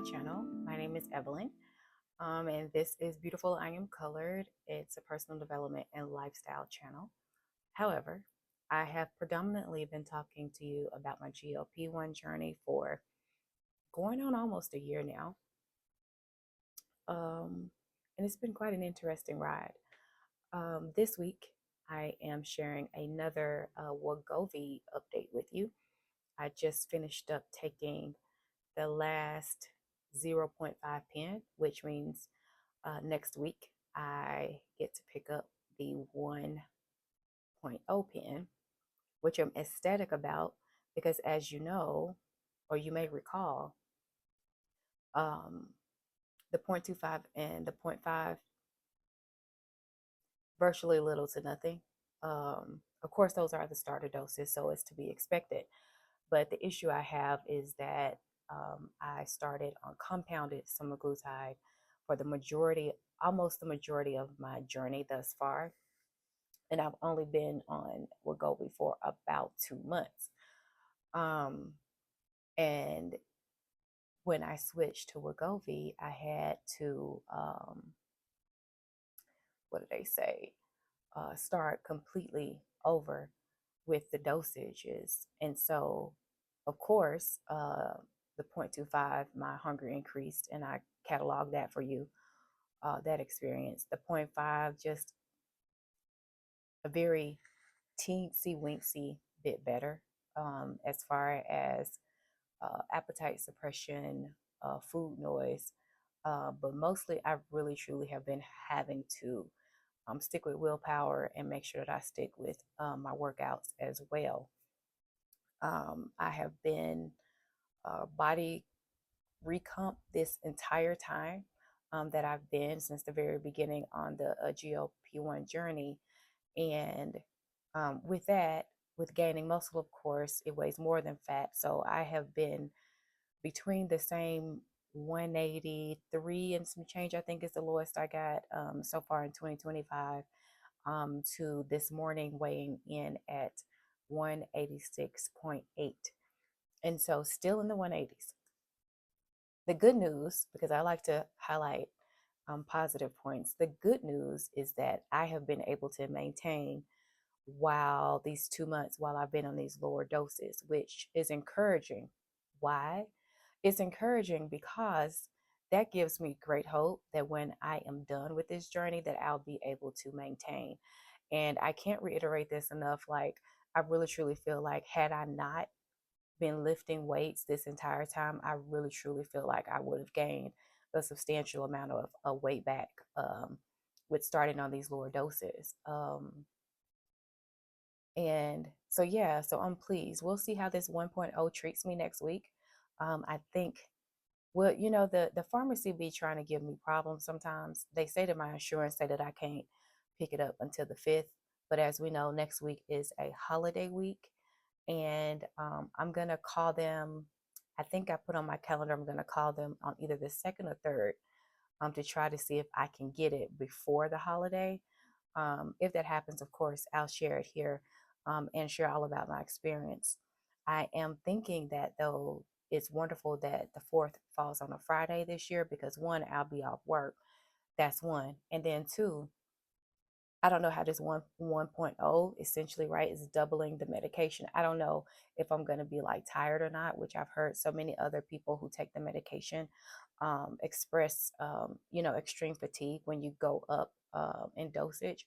channel. My name is Evelyn, and this is Beautiful I Am Colored. It's a personal development and lifestyle channel. However, I have predominantly been talking to you about my GLP-1 journey for going on almost a year now. And it's been quite an interesting ride. This week, I am sharing another Wegovy update with you. I just finished up taking the last zero point 0.5 pen, which means next week I get to pick up the 1.0 pen, which I'm ecstatic about because, as you know, or you may recall, um, the 0.25 and the 0.5 virtually little to nothing. Of course, those are the starter doses, so it's to be expected. But the issue I have is that I started on compounded semaglutide for the majority, almost the majority of my journey thus far. And I've only been on Wegovy for about 2 months. And when I switched to Wegovy, I had to, what do they say, start completely over with the dosages. And so, of course, the 0.25, my hunger increased, and I cataloged that for you, that experience. The 0.5, just a very teensy winksy bit better as far as appetite suppression, food noise. But mostly, I really truly have been having to stick with willpower and make sure that I stick with my workouts as well. I have been body recomp this entire time that I've been since the very beginning on the GLP-1 journey. And with that, with gaining muscle, of course, it weighs more than fat. So I have been between the same 183 and some change, I think is the lowest I got so far in 2025, to this morning weighing in at 186.8. And so still in the 180s. The good news, because I like to highlight positive points, the good news is that I have been able to maintain while these 2 months, while I've been on these lower doses, which is encouraging. Why? It's encouraging because that gives me great hope that when I am done with this journey, that I'll be able to maintain. And I can't reiterate this enough. Like, I really truly feel like had I not been lifting weights this entire time, I really truly feel like I would have gained a substantial amount of weight back with starting on these lower doses. And so, yeah, so I'm pleased. We'll see how this 1.0 treats me next week. I think, well, the pharmacy be trying to give me problems sometimes. They say that my insurance say that I can't pick it up until the 5th. But as we know, next week is a holiday week. And I'm going to call them. I think I put on my calendar, I'm going to call them on either the 2nd or 3rd to try to see if I can get it before the holiday. If that happens, of course, I'll share it here and share all about my experience. I am thinking that, though, it's wonderful that the 4th falls on a Friday this year because, one, I'll be off work. That's one. And then two, I don't know how this 1.0 essentially, right, is doubling the medication. I don't know if I'm going to be like tired or not, which I've heard so many other people who take the medication express, extreme fatigue when you go up in dosage.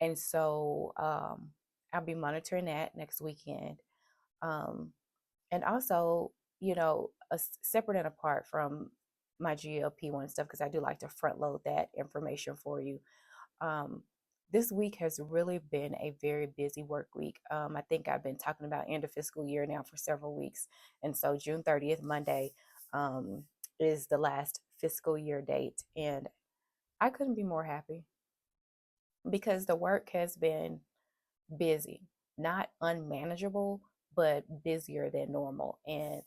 And so I'll be monitoring that next weekend. And also, separate and apart from my GLP-1 stuff, because I do like to front load that information for you. This week has really been a very busy work week. I think I've been talking about end of fiscal year now for several weeks. And so June 30th, Monday, is the last fiscal year date. And I couldn't be more happy because the work has been busy, not unmanageable, but busier than normal. And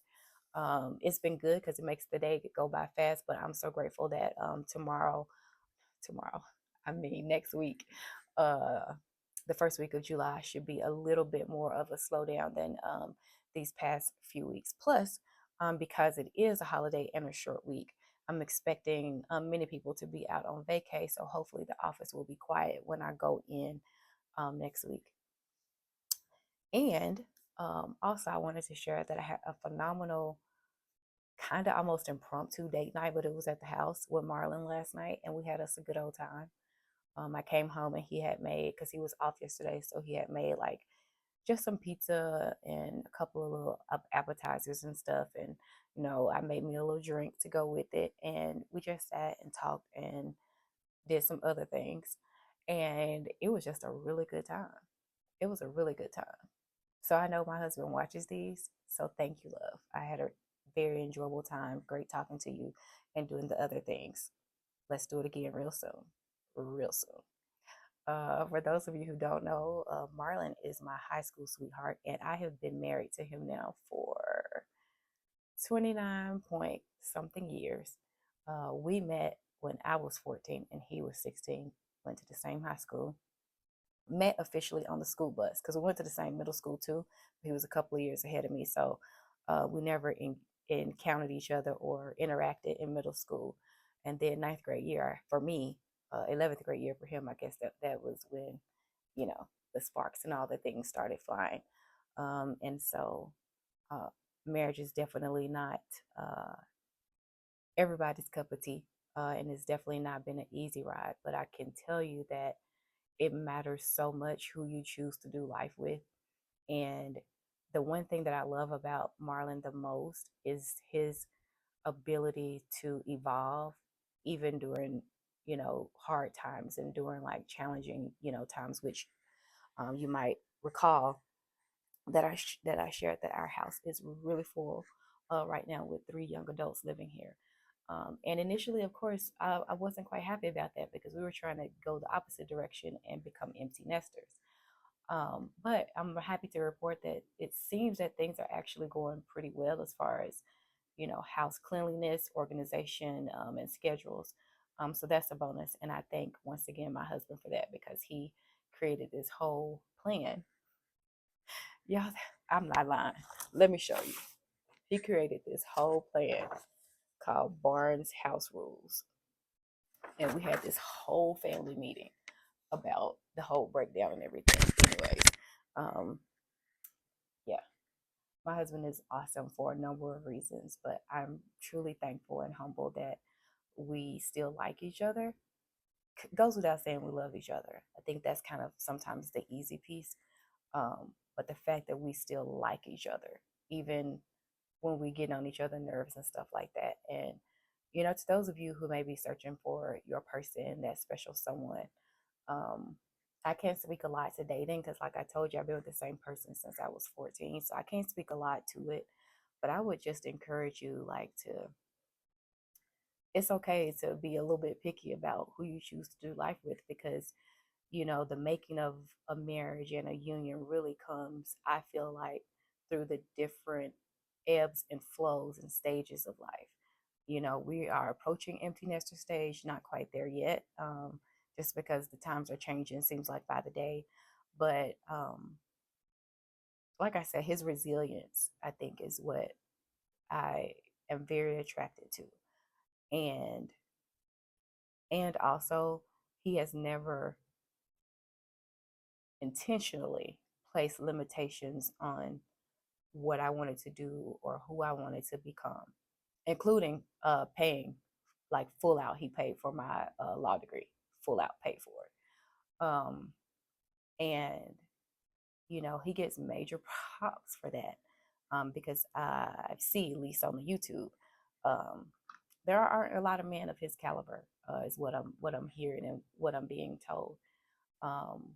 it's been good because it makes the day go by fast. But I'm so grateful that next week, the first week of July should be a little bit more of a slowdown than these past few weeks. Plus, because it is a holiday and a short week. I'm expecting many people to be out on vacay, so hopefully the office will be quiet when I go in next week. And also, I wanted to share that I had a phenomenal, kind of almost impromptu date night, but it was at the house with Marlon last night, and we had us a good old time. I came home and he had made, because he was off yesterday, so he had made like just some pizza and a couple of little appetizers and stuff. And, I made me a little drink to go with it. And we just sat and talked and did some other things. And it was just a really good time. It was a really good time. So I know my husband watches these. So thank you, love. I had a very enjoyable time. Great talking to you and doing the other things. Let's do it again real soon. Real soon. For those of you who don't know, Marlon is my high school sweetheart, and I have been married to him now for 29 point something years. We met when I was 14 and he was 16, went to the same high school, met officially on the school bus because we went to the same middle school too. He was a couple of years ahead of me, so we never encountered each other or interacted in middle school. And then ninth grade year for me, 11th grade year for him, I guess that was when, the sparks and all the things started flying. And so uh, marriage is definitely not everybody's cup of tea. And it's definitely not been an easy ride, but I can tell you that it matters so much who you choose to do life with. And the one thing that I love about Marlon the most is his ability to evolve even during, hard times and during like challenging, times, which you might recall that I shared that our house is really full right now with 3 young adults living here. And initially, of course, I wasn't quite happy about that because we were trying to go the opposite direction and become empty nesters. But I'm happy to report that it seems that things are actually going pretty well as far as, house cleanliness, organization, and schedules. So that's a bonus. And I thank once again my husband for that because he created this whole plan. Y'all, I'm not lying. Let me show you. He created this whole plan called Barnes House Rules. And we had this whole family meeting about the whole breakdown and everything. Anyways, um, yeah, my husband is awesome for a number of reasons, but I'm truly thankful and humble that we still like each other. Goes without saying we love each other. I think that's kind of sometimes the easy piece. But the fact that we still like each other, even when we get on each other's nerves and stuff like that. And, to those of you who may be searching for your person, that special someone, um, I can't speak a lot to dating because, like I told you, I've been with the same person since I was 14. So I can't speak a lot to it. But I would just encourage you, like, it's okay to be a little bit picky about who you choose to do life with because the making of a marriage and a union really comes, I feel like, through the different ebbs and flows and stages of life. We are approaching empty nester stage, not quite there yet, just because the times are changing, seems like by the day. But like I said, his resilience, I think, is what I am very attracted to. And also he has never intentionally place limitations on what I wanted to do or who I wanted to become, including paying like full out. He paid for my law degree, full out paid for it. And he gets major props for that because I see, at least on the YouTube, um, there aren't a lot of men of his caliber, is what I'm hearing and what I'm being told. Um,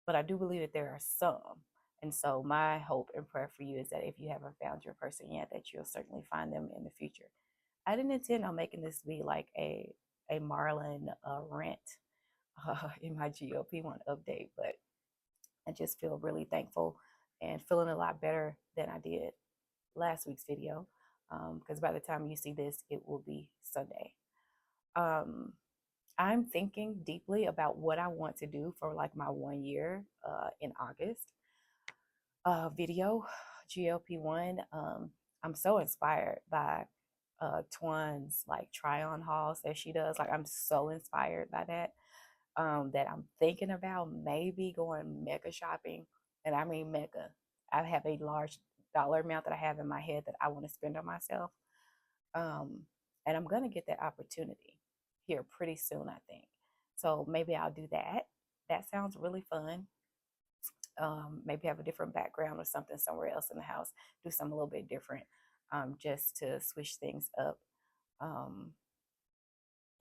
but I do believe that there are some. And so my hope and prayer for you is that if you haven't found your person yet, that you'll certainly find them in the future. I didn't intend on making this be like a Marlon rant in my GOP1 update, but I just feel really thankful and feeling a lot better than I did last week's video. Because by the time you see this, it will be Sunday. I'm thinking deeply about what I want to do for like my 1 year in August video, GLP-1. I'm so inspired by Twan's like try on hauls that she does. Like I'm so inspired by that. That I'm thinking about maybe going mega shopping. And I mean mega. I have a large dollar amount that I have in my head that I want to spend on myself. Um, and I'm gonna get that opportunity here pretty soon, I think. So maybe I'll do that. That sounds really fun. Maybe have a different background or something somewhere else in the house, do something a little bit different, just to switch things up. Um,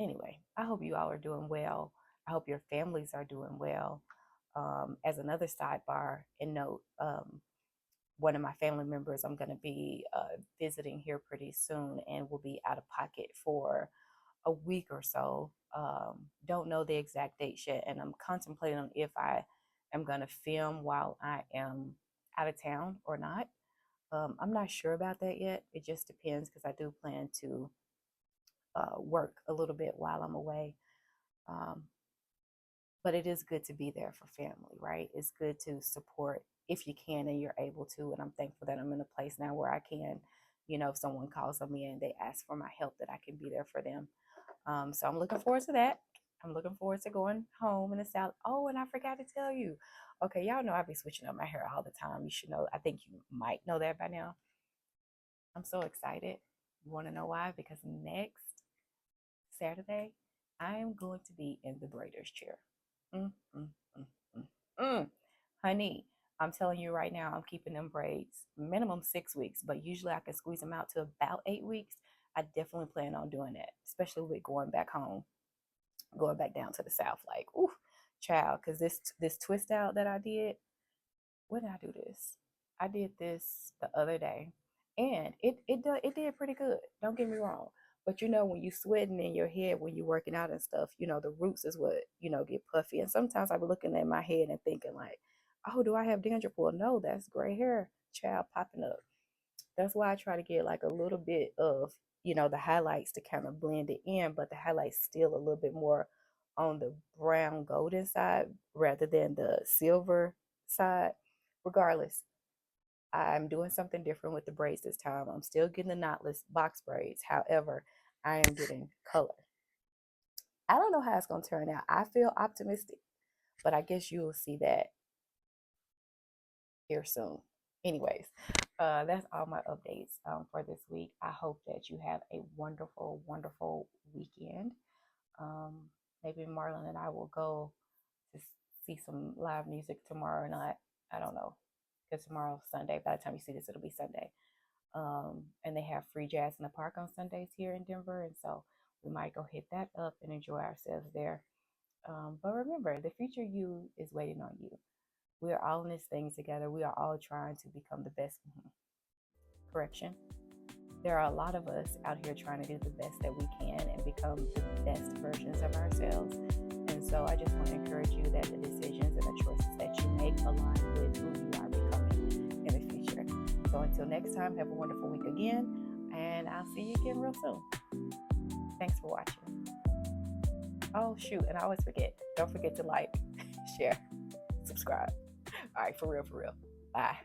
anyway, I hope you all are doing well. I hope your families are doing well. As another sidebar and note, one of my family members I'm going to be visiting here pretty soon and will be out of pocket for a week or so. Don't know the exact date yet, and I'm contemplating on if I am going to film while I am out of town or not. I'm not sure about that yet. It just depends because I do plan to work a little bit while I'm away. Um, but it is good to be there for family, right? It's good to support if you can and you're able to. And I'm thankful that I'm in a place now where I can, if someone calls on me and they ask for my help, that I can be there for them. So I'm looking forward to that. I'm looking forward to going home in the South. Oh, and I forgot to tell you. Okay, y'all know I be switching up my hair all the time. You should know. I think you might know that by now. I'm so excited. You want to know why? Because next Saturday, I am going to be in the braider's chair. Mm, mm, mm, mm, mm. Honey, I'm telling you right now, I'm keeping them braids minimum 6 weeks, but usually I can squeeze them out to about 8 weeks. I definitely plan on doing that, especially with going back home, going back down to the South. Like, ooh, child, because this twist out that I did, when did I do this? I did this the other day, and it did pretty good. Don't get me wrong, but when you sweating in your head when you're working out and stuff, the roots is what get puffy. And sometimes I be looking at my head and thinking like, oh, do I have dandruff? Well, no, that's gray hair, child, popping up. That's why I try to get like a little bit of the highlights to kind of blend it in, but the highlights still a little bit more on the brown golden side rather than the silver side. Regardless, I'm doing something different with the braids this time. I'm still getting the knotless box braids. However, I am getting color. I don't know how it's going to turn out. I feel optimistic, but I guess you will see that here soon. Anyways, that's all my updates for this week. I hope that you have a wonderful, wonderful weekend. Um, Maybe Marlon and I will go to see some live music tomorrow or not. I don't know, because tomorrow's Sunday. By the time you see this, it'll be Sunday. And they have free jazz in the park on Sundays here in Denver, and so we might go hit that up and enjoy ourselves there. But remember, the future you is waiting on you. We are all in this thing together. We are all trying to become the best. Correction. There are a lot of us out here trying to do the best that we can and become the best versions of ourselves. And so I just want to encourage you that the decisions and the choices that you make align with who you are becoming in the future. So until next time, have a wonderful week again, and I'll see you again real soon. Thanks for watching. Oh, shoot, and I always forget. Don't forget to like, share, subscribe. All right, for real, for real. Bye.